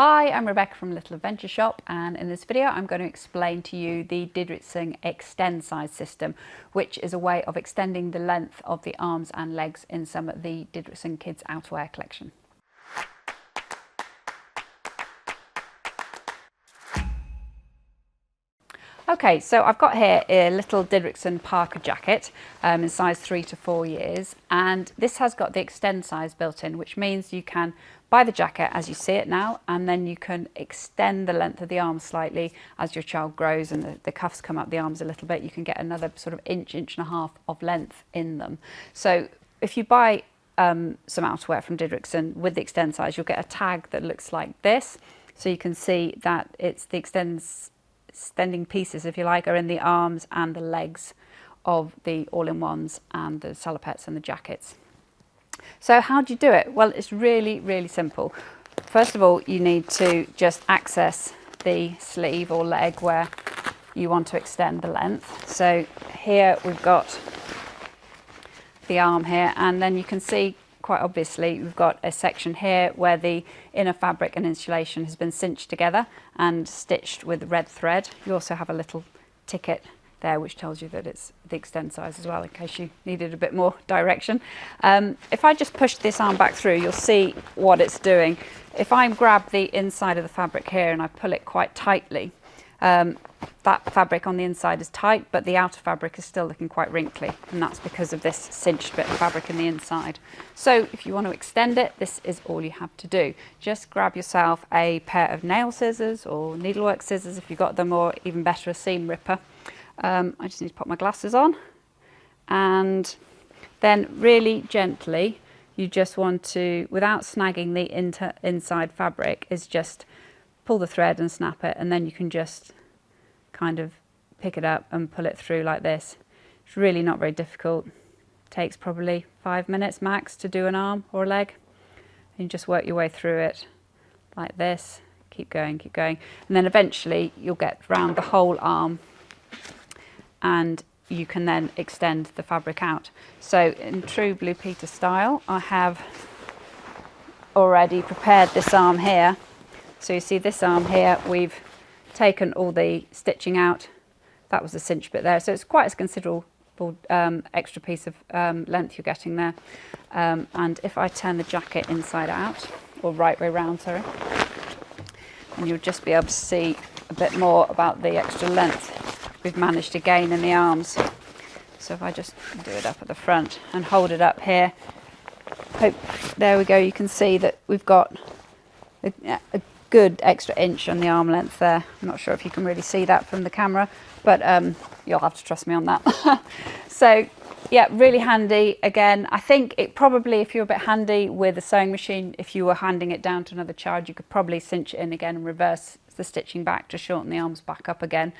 Hi, I'm Rebecca from Little Adventure Shop, and in this video I'm going to explain to you the Didriksons extend size system, which is a way of extending the length of the arms and legs in some of the Didriksons kids outerwear collection. Okay, so I've got here a little Didrikson Parker jacket in size 3 to 4 years, and this has got the extend size built in, which means you can buy the jacket as you see it now, and then you can extend the length of the arms slightly as your child grows and the cuffs come up the arms a little bit. You can get another sort of inch and a half of length in them. So if you buy some outerwear from Didrikson with the extend size, you'll get a tag that looks like this. So you can see that it's the extending pieces, if you like, are in the arms and the legs of the all-in-ones and the salopettes and the jackets. So how do you do it? Well, it's really, really simple. First of all, you need to just access the sleeve or leg where you want to extend the length. So here we've got the arm here, and then you can see quite obviously we've got a section here where the inner fabric and insulation has been cinched together and stitched with red thread. You also have a little ticket there which tells you that it's the extend size as well, in case you needed a bit more direction. If I just push this arm back through, you'll see what it's doing. If I grab the inside of the fabric here and I pull it quite tightly, that fabric on the inside is tight, but the outer fabric is still looking quite wrinkly, and that's because of this cinched bit of fabric in the inside. So if you want to extend it, this is all you have to do. Just grab yourself a pair of nail scissors or needlework scissors if you've got them, or even better, a seam ripper. I just need to put my glasses on, and then really gently you just want to, without snagging the inside fabric, is just pull the thread and snap it, and then you can just kind of pick it up and pull it through like this. It's really not very difficult. It takes probably 5 minutes max to do an arm or a leg. And you just work your way through it like this. Keep going, and then eventually you'll get round the whole arm, and you can then extend the fabric out. So in true Blue Peter style, I have already prepared this arm here. So you see this arm here, we've taken all the stitching out. That was the cinch bit there, so it's quite a considerable extra piece of length you're getting there. And if I turn the jacket inside out, or right way round, sorry, and you'll just be able to see a bit more about the extra length we've managed to gain in the arms. So if I just do it up at the front and hold it up here, there we go, you can see that we've got a good extra inch on the arm length there. I'm not sure if you can really see that from the camera, but you'll have to trust me on that. So yeah, really handy. Again, I think it probably, if you're a bit handy with a sewing machine, if you were handing it down to another child, you could probably cinch it in again and reverse the stitching back to shorten the arms back up again.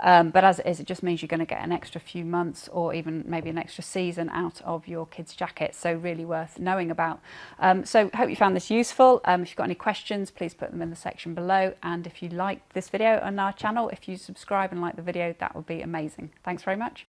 But as it is, it just means you're going to get an extra few months or even maybe an extra season out of your kids' jacket. So really worth knowing about. So hope you found this useful. If you've got any questions, please put them in the section below. And if you like this video on our channel, if you subscribe and like the video, that would be amazing. Thanks very much.